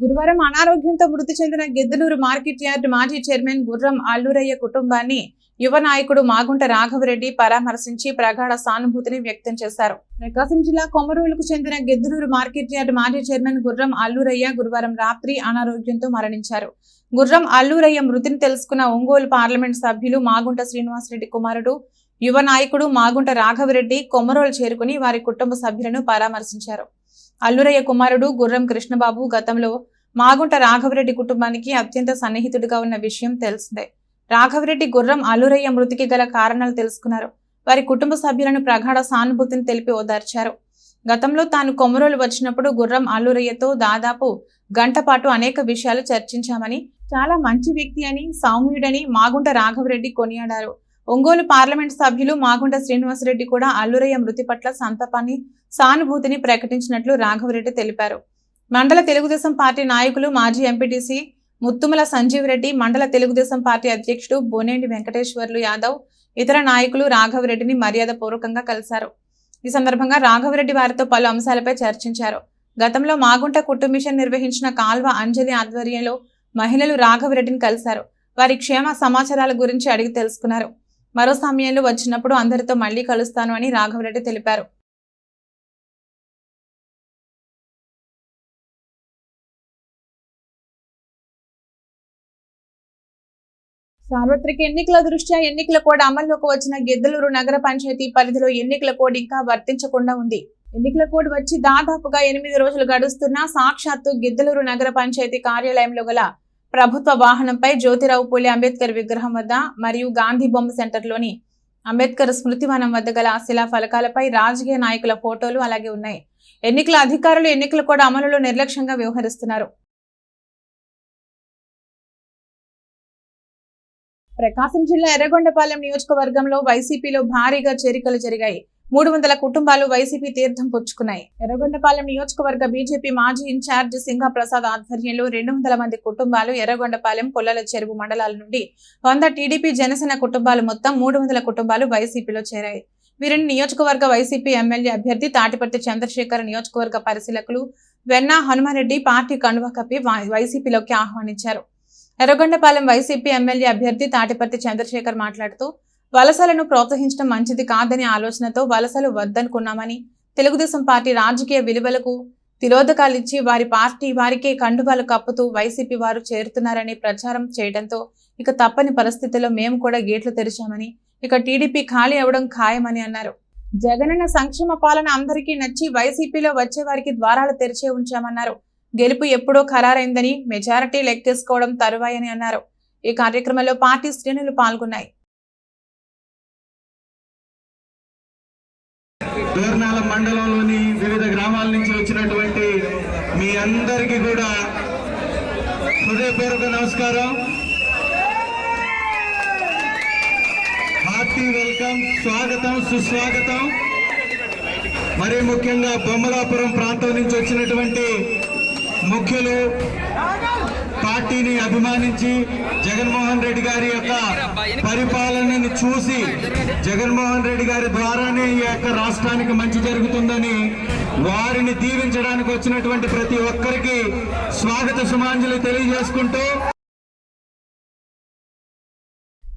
[SPEAKER 1] గురువారం అనారోగ్యంతో మృతి చెందిన గిద్దలూరు మార్కెట్ యార్డ్ మాజీ చైర్మన్ గుర్రం అల్లూరయ్య కుటుంబాన్ని యువ నాయకుడు మాగుంట రాఘవరెడ్డి పరామర్శించి ప్రగాఢ సానుభూతిని వ్యక్తం చేశారు. ప్రకాశం జిల్లా కొమరూలుకు చెందిన గిద్దలూరు మార్కెట్ యార్డ్ మాజీ చైర్మన్ గుర్రం అల్లూరయ్య గురువారం రాత్రి అనారోగ్యంతో మరణించారు. గుర్రం అల్లూరయ్య మృతిని తెలుసుకున్న ఒంగోలు పార్లమెంట్ సభ్యులు మాగుంట శ్రీనివాసరెడ్డి కుమారుడు యువ నాయకుడు మాగుంట రాఘవరెడ్డి కొమరోలు చేరుకుని వారి కుటుంబ సభ్యులను పరామర్శించారు. అల్లూరయ్య కుమారుడు గుర్రం కృష్ణబాబు గతంలో మాగుంట రాఘవరెడ్డి కుటుంబానికి అత్యంత సన్నిహితుడిగా ఉన్న విషయం తెలిసిందే. రాఘవరెడ్డి గుర్రం అల్లూరయ్య మృతికి గల కారణాలు తెలుసుకున్నారు. వారి కుటుంబ సభ్యులను ప్రగాఢ సానుభూతిని తెలిపి ఓదార్చారు. గతంలో తాను కొమరోలు వచ్చినప్పుడు గుర్రం అల్లూరయ్యతో దాదాపు గంట పాటు అనేక విషయాలు చర్చించామని, చాలా మంచి వ్యక్తి అని, సౌమ్యుడని మాగుంట రాఘవరెడ్డి కొనియాడారు. ఒంగోలు పార్లమెంట్ సభ్యులు మాగుంట శ్రీనివాసరెడ్డి కూడా అల్లూరయ్య మృతి పట్ల సంతాపాన్ని, సానుభూతిని ప్రకటించినట్లు రాఘవరెడ్డి తెలిపారు. మండల తెలుగుదేశం పార్టీ నాయకులు మాజీ ఎంపీటీసీ ముత్తుమల సంజీవ్ రెడ్డి, మండల తెలుగుదేశం పార్టీ అధ్యక్షుడు బోనేండి వెంకటేశ్వర్లు యాదవ్, ఇతర నాయకులు రాఘవరెడ్డిని మర్యాద పూర్వకంగా కలిశారు. ఈ సందర్భంగా రాఘవరెడ్డి వారితో పలు అంశాలపై చర్చించారు. గతంలో మాగుంట కుటుంబ మిషన్ నిర్వహించిన కాల్వ అంజలి ఆధ్వర్యంలో మహిళలు రాఘవరెడ్డిని కలిశారు. వారి క్షేమ సమాచారాల గురించి అడిగి తెలుసుకున్నారు. మరో సమయంలో వచ్చినప్పుడు అందరితో మళ్లీ కలుస్తాను అని రాఘవరెడ్డి తెలిపారు. సార్వత్రిక ఎన్నికల దృష్ట్యా ఎన్నికల కోడ్ అమల్లోకి వచ్చిన గిద్దలూరు నగర పంచాయతీ పరిధిలో ఎన్నికల కోడ్ ఇంకా వర్తించకుండా ఉంది. ఎన్నికల కోడ్ వచ్చి దాదాపుగా 8 రోజులు గడుస్తున్నా సాక్షాత్తు గిద్దలూరు నగర పంచాయతీ కార్యాలయంలో గల ప్రభుత్వ వాహనంపై జ్యోతిరావు పూలే అంబేద్కర్ విగ్రహం వద్ద మరియు గాంధీ బొమ్మ సెంటర్లోని అంబేద్కర్ స్మృతివనం వద్ద గల శిలా ఫలకాలపై రాజకీయ నాయకుల ఫోటోలు అలాగే ఉన్నాయి. ఎన్నికల అధికారులు ఎన్నికల కోడ్ అమలులో నిర్లక్ష్యంగా వ్యవహరిస్తున్నారు. ప్రకాశం జిల్లా ఎర్రగొండపాలెం నియోజకవర్గంలో వైసీపీలో భారీగా చేరికలు జరిగాయి. 300 కుటుంబాలు వైసీపీ తీర్థం పుచ్చుకున్నాయి. ఎర్రగొండపాలెం నియోజకవర్గ బీజేపీ మాజీ ఇన్ఛార్జ్ సింగప్రసాద్ ఆధ్వర్యంలో 200 మంది కుటుంబాలు ఎర్రగొండపాలెం, పొల్లల చెరువు మండలాల నుండి 100 టీడీపీ జనసేన కుటుంబాలు మొత్తం 300 కుటుంబాలు వైసీపీలో చేరాయి. వీరిని నియోజకవర్గ వైసీపీ ఎమ్మెల్యే అభ్యర్థి తాటిపర్తి చంద్రశేఖర్, నియోజకవర్గ పరిశీలకులు వెన్నా హనుమారెడ్డి పార్టీ కండువా కప్పి వైసీపీలోకి ఆహ్వానించారు. ఎర్రగొండపాలెం వైసీపీ ఎమ్మెల్యే అభ్యర్థి తాటిపర్తి చంద్రశేఖర్ మాట్లాడుతూ వలసలను ప్రోత్సహించడం మంచిది కాదని ఆలోచనతో వలసలు వద్దనుకున్నామని, తెలుగుదేశం పార్టీ రాజకీయ విలువలకు తిలోదకాలిచ్చి వారి పార్టీ వారికే కండువాలు కప్పుతూ వైసీపీ వారు చేరుతున్నారని ప్రచారం చేయడంతో ఇక తప్పని పరిస్థితుల్లో మేము కూడా గేట్లు తెరిచామని, ఇక టీడీపీ ఖాళీ అవడం ఖాయమని అన్నారు. జగనన్న సంక్షేమ పాలన అందరికీ నచ్చి వైసీపీలో వచ్చే వారికి ద్వారాలు తెరిచే ఉంచామన్నారు. గెలుపు ఎప్పుడో ఖరారైందని, మెజారిటీ లెక్కేసుకోవడం తరువాయని అన్నారు. ఈ కార్యక్రమంలో పార్టీ శ్రేణులు పాల్గొన్నాయి.
[SPEAKER 7] దూర్నాల మండలంలోని వివిధ గ్రామాల నుంచి వచ్చినటువంటి మీ అందరికీ కూడా హృదయపూర్వక నమస్కారం. హార్టీ వెల్కమ్, స్వాగతం, సుస్వాగతం. మరీ ముఖ్యంగా బొమ్మలాపురం ప్రాంతం నుంచి వచ్చినటువంటి ముఖ్యులు, పార్టీని అభిమానించి జగన్మోహన్ రెడ్డి గారి యొక్క పరిపాలనని చూసి జగన్మోహన్ రెడ్డి గారి ద్వారానే ఈ యొక్క రాష్ట్రానికి మంచి జరుగుతుందని వారిని దీవించడానికి వచ్చినటువంటి ప్రతి ఒక్కరికి స్వాగత సుమాంజలి తెలియజేసుకుంటూ,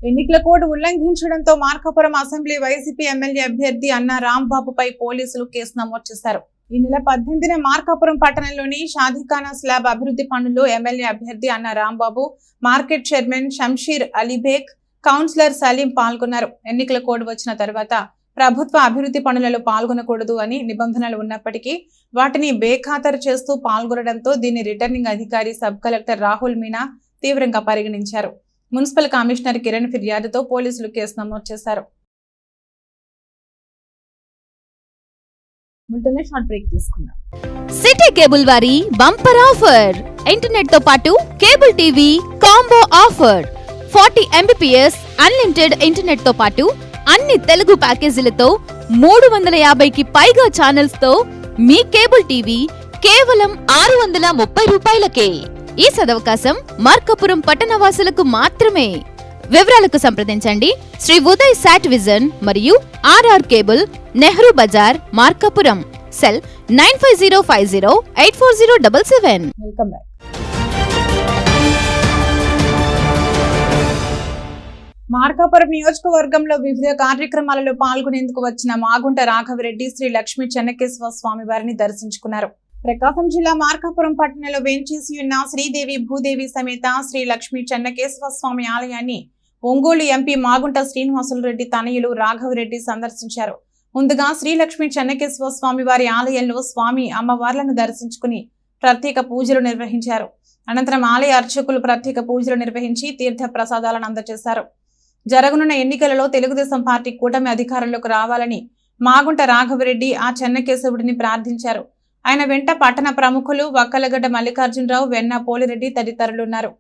[SPEAKER 1] ఎన్నికల కోడ్ ఉల్లంఘించడంతో మార్కాపురం అసెంబ్లీ వైసీపీ ఎమ్మెల్యే అభ్యర్థి అన్నా రాంబాబుపై పోలీసులు కేసు నమోదు చేశారు. ఈ నెల 18న మార్కాపురం పట్టణంలోని షాదీఖానా స్లాబ్ అభివృద్ధి పనుల్లో ఎమ్మెల్యే అభ్యర్థి Anna Rambabu, market chairman Shamsheer Alibeg, councillor Saleem పాల్గొన్నారు. ఎన్నికల కోడ్ వచ్చిన తర్వాత ప్రభుత్వ అభివృద్ధి పనులలో పాల్గొనకూడదు అని నిబంధనలు ఉన్నప్పటికీ వాటిని బేఖాతరు చేస్తూ పాల్గొనడంతో దీన్ని రిటర్నింగ్ అధికారి సబ్ కలెక్టర్ రాహుల్ మీనా తీవ్రంగా పరిగణించారు. మున్సిపల్ కమిషనర్ కిరణ్ ఫిర్యాదుతో పోలీసులు కేసు నమోదు చేశారు.
[SPEAKER 8] సిటీ కేబుల్ వారి బంపర్ ఆఫర్, ఇంటర్నెట్ తో పాటు cable TV combo offer. 40 Mbps unlimited internet తో పాటు అన్ని తెలుగు ప్యాకేజీలతో 350కి పైగా ఛానల్స్ తో మీ కేబుల్ టీవీ కేవలం 630 రూపాయలకే. ఈ సదవకాశం మార్కాపురం పట్టణవాసులకు మాత్రమే. వివరాలకు సంప్రదించండి శ్రీ ఉదయ్ సాట్ విజన్ మరియు RR cable, Nehru Bazar, Markapuram. Cell 9505084077.
[SPEAKER 1] Welcome back. Markapuram నియోజకవర్గంలో వివిధ కార్యక్రమాలలో పాల్గొనేందుకు వచ్చిన మాగుంట రాఘవరెడ్డి శ్రీ లక్ష్మీ చెన్నకేశ్వర స్వామి వారిని దర్శించుకున్నారు. ప్రకాశం జిల్లా మార్కాపురం పట్టణంలో వేంచేసి ఉన్న శ్రీదేవి భూదేవి సమేత శ్రీ లక్ష్మీ చెన్నకేశ్వర స్వామి ఆలయాన్ని ఒంగోలు ఎంపీ మాగుంట శ్రీనివాసులు రెడ్డి తనయులు రాఘవరెడ్డి సందర్శించారు. ముందుగా శ్రీ లక్ష్మీ చెన్నకేశ్వర స్వామి వారి ఆలయంలో స్వామి అమ్మవార్లను దర్శించుకుని ప్రత్యేక పూజలు నిర్వహించారు. అనంతరం ఆలయ అర్చకులు ప్రత్యేక పూజలు నిర్వహించి తీర్థ ప్రసాదాలను అందజేశారు. జరగనున్న ఎన్నికలలో తెలుగుదేశం పార్టీ కూటమి అధికారంలోకి రావాలని మాగుంట రాఘవరెడ్డి ఆ చెన్నకేశవుడిని ప్రార్థించారు. ఆయన వెంట పట్టణ ప్రముఖులు వక్కలగడ్డ మల్లికార్జునరావు, వెన్న పోలిరెడ్డి తదితరులున్నారు.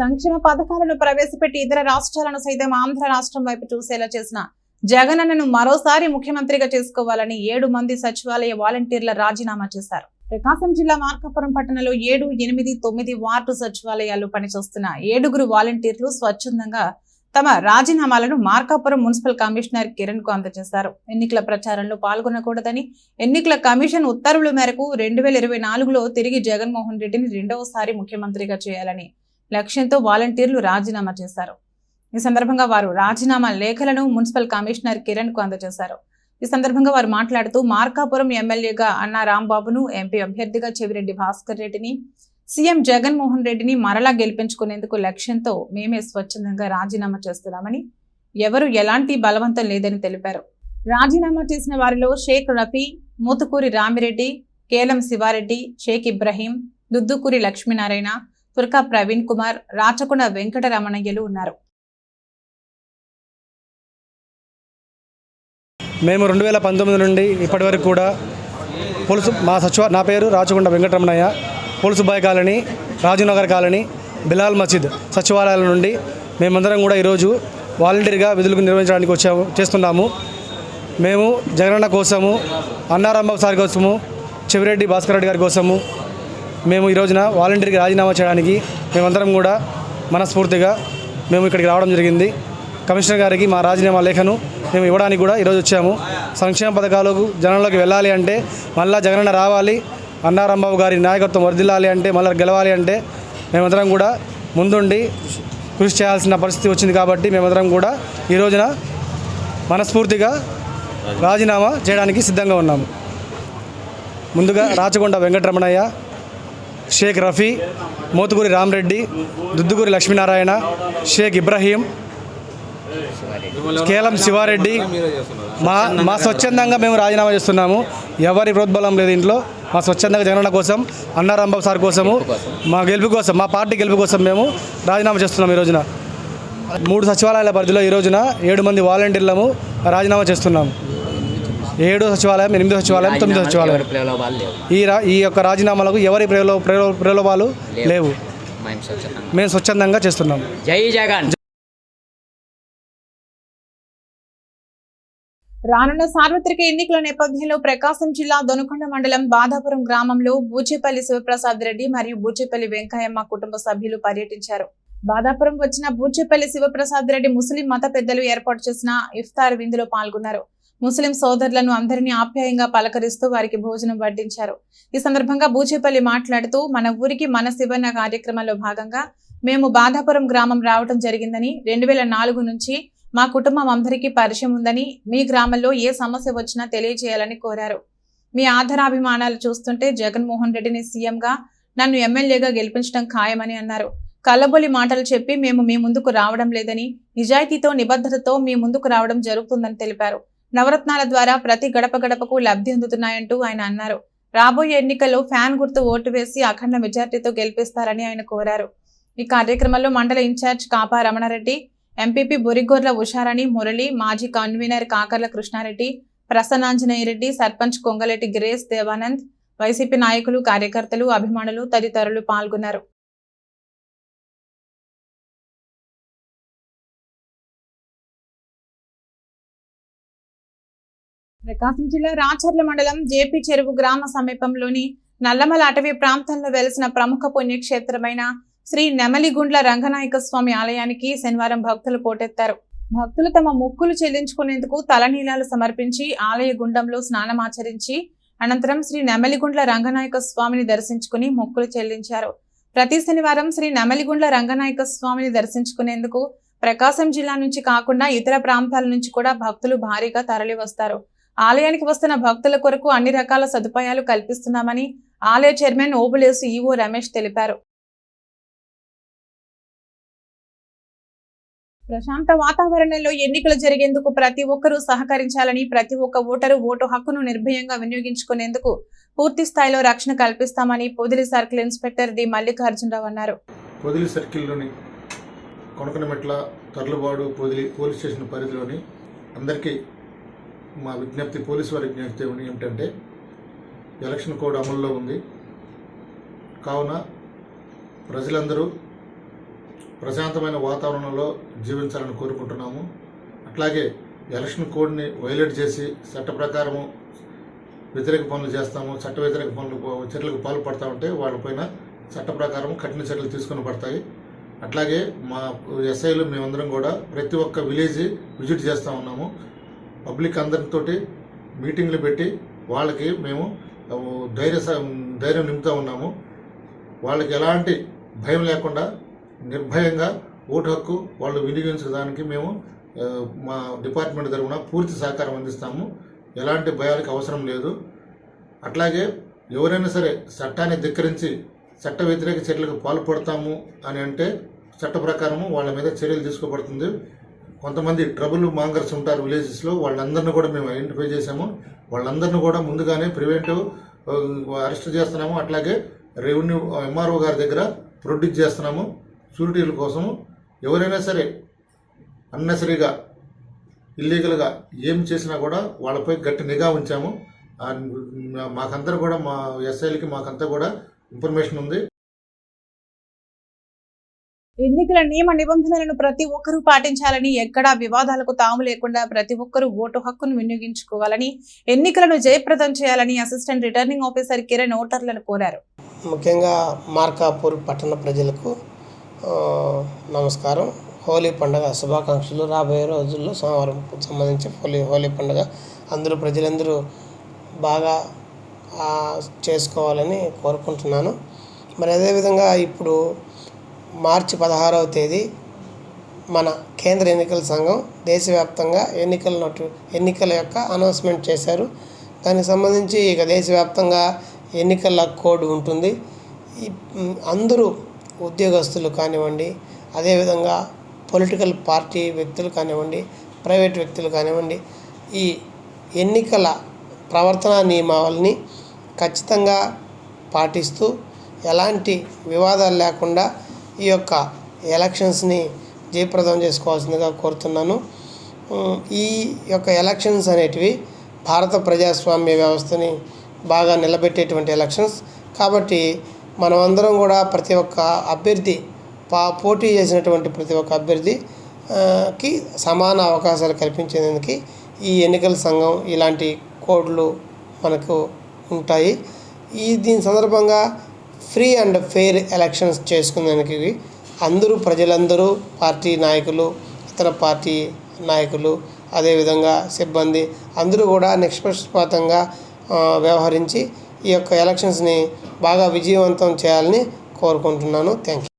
[SPEAKER 1] సంక్షేమ పథకాలను ప్రవేశపెట్టి ఇతర రాష్ట్రాలను సైతం ఆంధ్ర రాష్ట్రం వైపు చూసేలా చేసిన జగనన్నను మరోసారి ముఖ్యమంత్రిగా చేసుకోవాలని 7 మంది సచివాలయ వాలంటీర్ల రాజీనామా చేశారు. ప్రకాశం జిల్లా మార్కాపురం పట్టణంలో 7, 8, 9 వార్డు సచివాలయాల్లో పనిచేస్తున్న 7గురు వాలంటీర్లు స్వచ్ఛందంగా తమ రాజీనామాలను మార్కాపురం మున్సిపల్ కమిషనర్ కిరణ్ కు అందజేశారు. ఎన్నికల ప్రచారంలో పాల్గొనకూడదని ఎన్నికల కమిషన్ ఉత్తర్వుల మేరకు 2024లో తిరిగి జగన్మోహన్ రెడ్డిని రెండవసారి ముఖ్యమంత్రిగా చేయాలని లక్ష్యంతో వాలంటీర్లు రాజీనామా చేశారు. ఈ సందర్భంగా వారు రాజీనామా లేఖలను మున్సిపల్ కమిషనర్ కిరణ్ కు అందజేశారు. ఈ సందర్భంగా వారు మాట్లాడుతూ మార్కాపురం ఎమ్మెల్యేగా అన్నా రాంబాబును, ఎంపీ అభ్యర్థిగా చెవిరెడ్డి భాస్కర్ రెడ్డిని, సీఎం జగన్మోహన్ రెడ్డిని మరలా గెలిపించుకునేందుకు లక్ష్యంతో మేమే స్వచ్ఛందంగా రాజీనామా చేస్తున్నామని, ఎవరు ఎలాంటి బలవంతం లేదని తెలిపారు. రాజీనామా చేసిన వారిలో షేక్ రఫీ, మూతుకూరి రామిరెడ్డి, కేలం శివారెడ్డి, షేక్ ఇబ్రహీం, దుద్దుకూరి లక్ష్మీనారాయణ, తుర్కా ప్రవీణ్ కుమార్, రాచకొండ వెంకటరమణయ్యలు ఉన్నారు.
[SPEAKER 9] మేము 2019 నుండి ఇప్పటి వరకు కూడా నా పేరు రాచకొండ వెంకటరమణయ్య, పోలుసుబాయ్ కాలనీ, రాజునగర్ కాలనీ, బిలాల్ మసీద్ సచివాలయాల నుండి మేమందరం కూడా ఈరోజు వాలంటీర్గా విధులకు నిర్వహించడానికి చేస్తున్నాము. మేము జగనన్న కోసము, అన్నారాంబాబు సార్ కోసము, చెవిరెడ్డి భాస్కర్ రెడ్డి గారి కోసము మేము ఈ రోజున వాలంటీర్కి రాజీనామా చేయడానికి మేమందరం కూడా మనస్ఫూర్తిగా మేము ఇక్కడికి రావడం జరిగింది. కమిషనర్ గారికి మా రాజీనామా లేఖను మేము ఇవ్వడానికి కూడా ఈరోజు వచ్చాము. సంక్షేమ పథకాలకు జనంలోకి వెళ్ళాలి అంటే మళ్ళా జగనన్న రావాలి, అన్నారాంబాబు గారి నాయకత్వం వర్ధిల్లాలి అంటే, మళ్ళీ గెలవాలి అంటే మేమందరం కూడా ముందుండి కృషి చేయాల్సిన పరిస్థితి వచ్చింది. కాబట్టి మేమందరం కూడా ఈ రోజున మనస్ఫూర్తిగా రాజీనామా చేయడానికి సిద్ధంగా ఉన్నాము. ముందుగా రాచకొండ వెంకటరమణయ్య, షేక్ రఫీ, మోతుకూరి రామరెడ్డి, దుద్దుకూరి లక్ష్మీనారాయణ, షేక్ ఇబ్రహీం, కేలం శివారెడ్డి మా స్వచ్ఛందంగా మేము రాజీనామా చేస్తున్నాము. ఎవరి ప్రోద్బలం లేదు ఇంట్లో. మా స్వచ్ఛందంగా జగనన్న కోసం, అన్నా రాంబాబు సార్ కోసము, మా గెలుపు కోసం, మా పార్టీ గెలుపు కోసం మేము రాజీనామా చేస్తున్నాం. ఈ రోజున 3 సచివాలయాల పరిధిలో ఈ రోజున 7 మంది వాలంటీర్లము రాజీనామా చేస్తున్నాం. 7 సచివాలయం, 8 సచివాలయం, 9 సచివాలయం. ఈ యొక్క రాజీనామాలకు ఎవరి ప్రలోభాలు లేవు. మేము స్వచ్ఛందంగా చేస్తున్నాం.
[SPEAKER 10] జై జగన్.
[SPEAKER 1] రానున్న సార్వత్రిక ఎన్నికల నేపథ్యంలో ప్రకాశం జిల్లా దొనకొండ మండలం బాధాపురం గ్రామంలో బూచేపల్లి శివప్రసాద్ రెడ్డి మరియు బూచేపల్లి వెంకయ్యమ్మ కుటుంబ సభ్యులు పర్యటించారు. బాధాపురం వచ్చిన బూచేపల్లి శివప్రసాద్ రెడ్డి ముస్లిం మత పెద్దలు ఏర్పాటు చేసిన ఇఫ్తార్ విందులో పాల్గొన్నారు. ముస్లిం సోదరులను అందరినీ ఆప్యాయంగా పలకరిస్తూ వారికి భోజనం వడ్డించారు. ఈ సందర్భంగా బూచేపల్లి మాట్లాడుతూ, మన ఊరికి మన శివన్న కార్యక్రమంలో భాగంగా మేము బాధాపురం గ్రామం రావడం జరిగిందని, 2004 నుంచి మా కుటుంబం అందరికీ పరిచయం ఉందని, మీ గ్రామంలో ఏ సమస్య వచ్చినా తెలియజేయాలని కోరారు. మీ ఆధారాభిమానాలు చూస్తుంటే జగన్మోహన్ రెడ్డిని సీఎంగా, నన్ను ఎమ్మెల్యేగా గెలిపించడం ఖాయమని అన్నారు. కల్లబొలి మాటలు చెప్పి మేము మీ ముందుకు రావడం లేదని, నిజాయితీతో నిబద్ధతతో మీ ముందుకు రావడం జరుగుతుందని తెలిపారు. నవరత్నాల ద్వారా ప్రతి గడప గడపకు లబ్ధి అందుతున్నాయంటూ ఆయన అన్నారు. రాబోయే ఎన్నికల్లో ఫ్యాన్ గుర్తు ఓటు వేసి అఖండ మెజార్టీతో గెలిపిస్తారని ఆయన కోరారు. ఈ కార్యక్రమంలో మండల ఇన్ఛార్జ్ కాపా రమణారెడ్డి, ఎంపీపీ బొరిగోర్ల ఉషారాణి మురళి, మాజీ కన్వీనర్ కాకర్ల కృష్ణారెడ్డి, ప్రసన్నాంజనేయరెడ్డి, సర్పంచ్ కొంగలేటి గిరేష్ దేవానంద్, వైసీపీ నాయకులు, కార్యకర్తలు, అభిమానులు తదితరులు పాల్గొన్నారు. ప్రకాశం జిల్లా రాచర్ల మండలం జేపీ చెరువు గ్రామ సమీపంలోని నల్లమల అటవీ ప్రాంతంలో వెలిసిన ప్రముఖ పుణ్యక్షేత్రమైన శ్రీ నెమలిగుండ్ల రంగనాయక స్వామి ఆలయానికి శనివారం భక్తులు పోటెత్తారు. భక్తులు తమ మొక్కులు చెల్లించుకునేందుకు తలనీలాలు సమర్పించి ఆలయ గుండంలో స్నానమాచరించి అనంతరం శ్రీ నెమలిగుండ్ల రంగనాయక స్వామిని దర్శించుకుని మొక్కులు చెల్లించారు. ప్రతి శనివారం శ్రీ నెమలిగుండ్ల రంగనాయక స్వామిని దర్శించుకునేందుకు ప్రకాశం జిల్లా నుంచి కాకుండా ఇతర ప్రాంతాల నుంచి కూడా భక్తులు భారీగా తరలి వస్తారు. ఆలయానికి వస్తున్న భక్తుల కొరకు అన్ని రకాల సదుపాయాలు కల్పిస్తున్నామని ఆలయ చైర్మన్ ఓబులేసు ఈవో రమేష్ తెలిపారు. ప్రశాంత వాతావరణంలో ఎన్నికలు జరిగేందుకు ప్రతి ఒక్కరూ సహకరించాలని, ప్రతి ఒక్క ఓటరు ఓటు హక్కును నిర్భయంగా వినియోగించుకునేందుకు పూర్తి స్థాయిలో రక్షణ కల్పిస్తామని Podili circle inspector D Mallikarjunarao అన్నారు.
[SPEAKER 11] పొదిలి సర్కిల్లోని కొనకనమెట్ల, తర్లుబాడు, పొదిలి పోలీస్ స్టేషన్ పరిధిలోని అందరికీ మా విజ్ఞప్తి, పోలీసు వారి విజ్ఞప్తి ఏమిటంటే, ఎలక్షన్ కోడ్ అమల్లో ఉంది కావున ప్రజలందరూ ప్రశాంతమైన వాతావరణంలో జీవించాలని కోరుకుంటున్నాము. అట్లాగే ఎలక్షన్ కోడ్ని వైలేట్ చేసి చట్ట ప్రకారము వ్యతిరేక పనులు చేస్తాము, చట్ట వ్యతిరేక చర్యలకు పాల్పడతా ఉంటే వాళ్ళపైన చట్ట ప్రకారం కఠిన చర్యలు తీసుకుని పడతాయి. అట్లాగే మా ఎస్ఐలు మేమందరం కూడా ప్రతి ఒక్క విలేజ్ విజిట్ చేస్తూ ఉన్నాము. పబ్లిక్ అందరితోటి మీటింగ్లు పెట్టి వాళ్ళకి మేము ధైర్యం నింపుతూ ఉన్నాము. వాళ్ళకి ఎలాంటి భయం లేకుండా నిర్భయంగా ఓటు హక్కు వాళ్ళు వినియోగించడానికి మేము మా డిపార్ట్మెంట్ తరఫున పూర్తి సహకారం అందిస్తాము. ఎలాంటి భయాలకు అవసరం లేదు. అట్లాగే ఎవరైనా సరే చట్టాన్ని ధిక్కరించి చట్ట వ్యతిరేక చర్యలకు పాల్పడతాము అని అంటే చట్ట ప్రకారము వాళ్ళ మీద చర్యలు తీసుకోబడుతుంది. కొంతమంది ట్రబుల్ మాంగర్స్ ఉంటారు విలేజెస్లో, వాళ్ళందరినీ కూడా మేము ఐడెంటిఫై చేసాము. వాళ్ళందరినీ కూడా ముందుగానే ప్రివెంటివ్ అరెస్ట్ చేస్తున్నాము. అట్లాగే రెవెన్యూ ఎంఆర్ఓ గారి దగ్గర ప్రొడ్యూస్ చేస్తున్నాము షూరిటీల కోసము. ఎవరైనా సరే అన్నెసరీగా ఇల్లీగల్గా ఏం చేసినా కూడా వాళ్ళపై గట్టి నిఘా ఉంచాము. మాకంతా కూడా మా ఎస్ఐలకి మాకంతా కూడా ఇన్ఫర్మేషన్ ఉంది.
[SPEAKER 1] ఎన్నికల నియమ నిబంధనలను ప్రతి ఒక్కరూ పాటించాలని, ఎక్కడా వివాదాలకు తాము లేకుండా ప్రతి ఒక్కరూ ఓటు హక్కును వినియోగించుకోవాలని, ఎన్నికలను జయప్రదం చేయాలని అసిస్టెంట్ రిటర్నింగ్ ఆఫీసర్ కిరణ్ ఓటర్లను కోరారు.
[SPEAKER 6] ముఖ్యంగా మార్కాపూర్ పట్టణ ప్రజలకు నమస్కారం. హోలీ పండుగ శుభాకాంక్షలు. రాబోయే రోజుల్లో సోమవారం సంబంధించి హోలీ పండుగ ప్రజలందరూ బాగా చేసుకోవాలని కోరుకుంటున్నాను. మరి అదేవిధంగా ఇప్పుడు మార్చి 16వ తేదీ మన కేంద్ర ఎన్నికల సంఘం దేశవ్యాప్తంగా ఎన్నికల యొక్క అనౌన్స్మెంట్ చేశారు. దానికి సంబంధించి ఇక దేశవ్యాప్తంగా ఎన్నికల కోడ్ ఉంటుంది. అందరూ ఉద్యోగస్తులు కానివ్వండి, అదేవిధంగా పొలిటికల్ పార్టీ వ్యక్తులు కానివ్వండి, ప్రైవేట్ వ్యక్తులు కానివ్వండి, ఈ ఎన్నికల ప్రవర్తనా నియమావళిని ఖచ్చితంగా పాటిస్తూ ఎలాంటి వివాదాలు లేకుండా ఈ యొక్క ఎలక్షన్స్ని జయప్రదం చేసుకోవాల్సిందిగా కోరుతున్నాను. ఈ యొక్క ఎలక్షన్స్ అనేటివి భారత ప్రజాస్వామ్య వ్యవస్థని బాగా నిలబెట్టేటువంటి ఎలక్షన్స్ కాబట్టి మనమందరం కూడా ప్రతి ఒక్క అభ్యర్థి పోటీ చేసినటువంటి ప్రతి ఒక్క అభ్యర్థికి సమాన అవకాశాలు కల్పించేందుకు ఈ ఎన్నికల సంఘం ఇలాంటి కోడ్లు మనకు ఉంటాయి. దీని సందర్భంగా ఫ్రీ అండ్ ఫెయిర్ ఎలక్షన్స్ చేసుకునేందుకు ప్రజలందరూ పార్టీ నాయకులు, ఇతర పార్టీ నాయకులు, అదేవిధంగా సిబ్బంది అందరూ కూడా నిష్పక్షపాతంగా వ్యవహరించి ఈ యొక్క ఎలక్షన్స్ని బాగా విజయవంతం చేయాలని కోరుకుంటున్నాను. Thank you.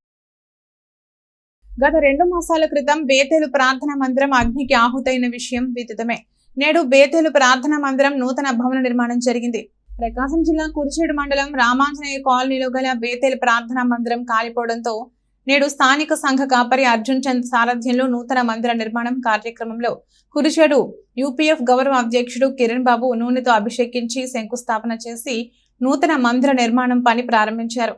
[SPEAKER 1] గత 2 మాసాల క్రితం బేతేలు ప్రార్థనా మందిరం అగ్నికి ఆహుతైన విషయం విదితమే. నేడు బేతేలు ప్రార్థనా మందిరం నూతన భవన నిర్మాణం జరిగింది. ప్రకాశం జిల్లా కురిచేడు మండలం రామాంజనేయ కాలనీలో గల బేతేలు ప్రార్థనా మందిరం కాలిపోవడంతో నేడు స్థానిక సంఘ కాపరి అర్జున్ చంద్ సారథ్యంలో నూతన మందిర నిర్మాణం కార్యక్రమంలో కురిచేడు యూపీఎఫ్ గౌరవ అధ్యక్షుడు కిరణ్ బాబు నూనెతో అభిషేకించి శంకుస్థాపన చేసి నూతన మందిర నిర్మాణం పని ప్రారంభించారు.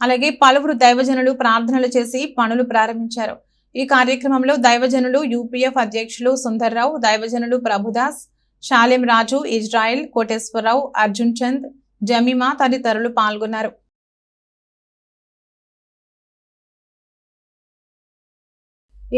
[SPEAKER 1] అలాగే పలువురు దైవజనులు ప్రార్థనలు చేసి పనులు ప్రారంభించారు. ఈ కార్యక్రమంలో దైవజనులు యూపీఎఫ్ అధ్యక్షులు సుందర్రావు, దైవజనులు ప్రభుదాస్, షాలేం రాజు, ఇజ్రాయెల్, కోటేశ్వరరావు, అర్జున్ చంద్, జమీమా తదితరులు పాల్గొన్నారు.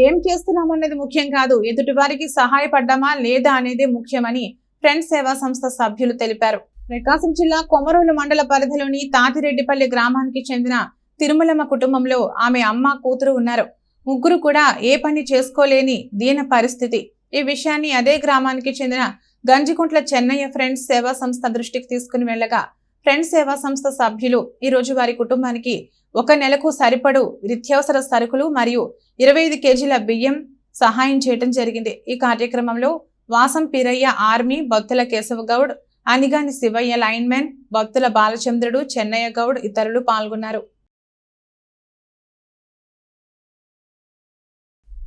[SPEAKER 1] ఏం చేస్తున్నామన్నది ముఖ్యం కాదు, ఎదుటివారికి సహాయపడ్డామా లేదా అనేది ముఖ్యమని ఫ్రెండ్స్ సేవా సంస్థ సభ్యులు తెలిపారు. ప్రకాశం జిల్లా కొమరోలు మండల పరిధిలోని తాతిరెడ్డిపల్లి గ్రామానికి చెందిన తిరుమలమ్మ కుటుంబంలో ఆమె అమ్మ, కూతురు ఉన్నారు. ముగ్గురు కూడా ఏ పని చేసుకోలేని దీన పరిస్థితి. ఈ విషయాన్ని అదే గ్రామానికి చెందిన గంజికుంట్ల చెన్నయ్య ఫ్రెండ్స్ సేవా సంస్థ దృష్టికి తీసుకుని వెళ్ళగా ఫ్రెండ్స్ సేవా సంస్థ సభ్యులు ఈ రోజు వారి కుటుంబానికి 1 నెలకు సరిపడు నిత్యావసర సరుకులు మరియు 25 కేజీల బియ్యం సహాయం చేయడం జరిగింది. ఈ కార్యక్రమంలో వాసం పీరయ్య ఆర్మీ, బొత్తుల కేశవగౌడ్, అనిగాని శివయ్య లైన్మెన్, బొత్తుల బాలచంద్రుడు, చెన్నయ్య గౌడ్ ఇతరులు పాల్గొన్నారు.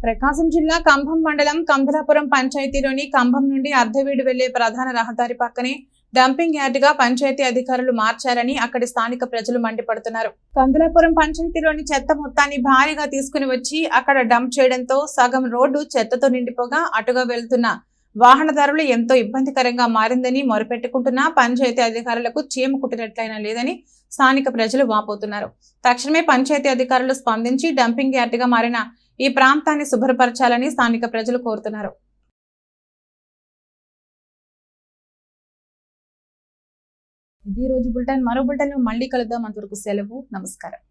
[SPEAKER 1] ప్రకాశం జిల్లా కంభం మండలం కందలాపురం పంచాయతీలోని కంభం నుండి అర్ధవీడు వెళ్లే ప్రధాన రహదారి పక్కనే డంపింగ్ యార్డుగా పంచాయతీ అధికారులు మార్చారని అక్కడి స్థానిక ప్రజలు మండిపడుతున్నారు. కందలాపురం పంచాయతీలోని చెత్త మొత్తాన్ని భారీగా తీసుకుని వచ్చి అక్కడ డంప్ చేయడంతో సగం రోడ్డు చెత్తతో నిండిపోగా అటుగా వెళ్తున్న వాహనదారులు ఎంతో ఇబ్బందికరంగా మారిందని మొరపెట్టుకుంటున్నా పంచాయతీ అధికారులకు చీమ కుట్టినట్లయినా లేదని స్థానిక ప్రజలు వాపోతున్నారు. తక్షణమే పంచాయతీ అధికారులు స్పందించి డంపింగ్ యార్డుగా మారిన ఈ ప్రాంతాన్ని శుభ్రపరచాలని స్థానిక ప్రజలు కోరుతున్నారు. ఇది రోజు బులెటిన్. మరో బులెటిన్ లో మళ్ళీ కలుద్దాం. అంతవరకు సెలవు. నమస్కారం.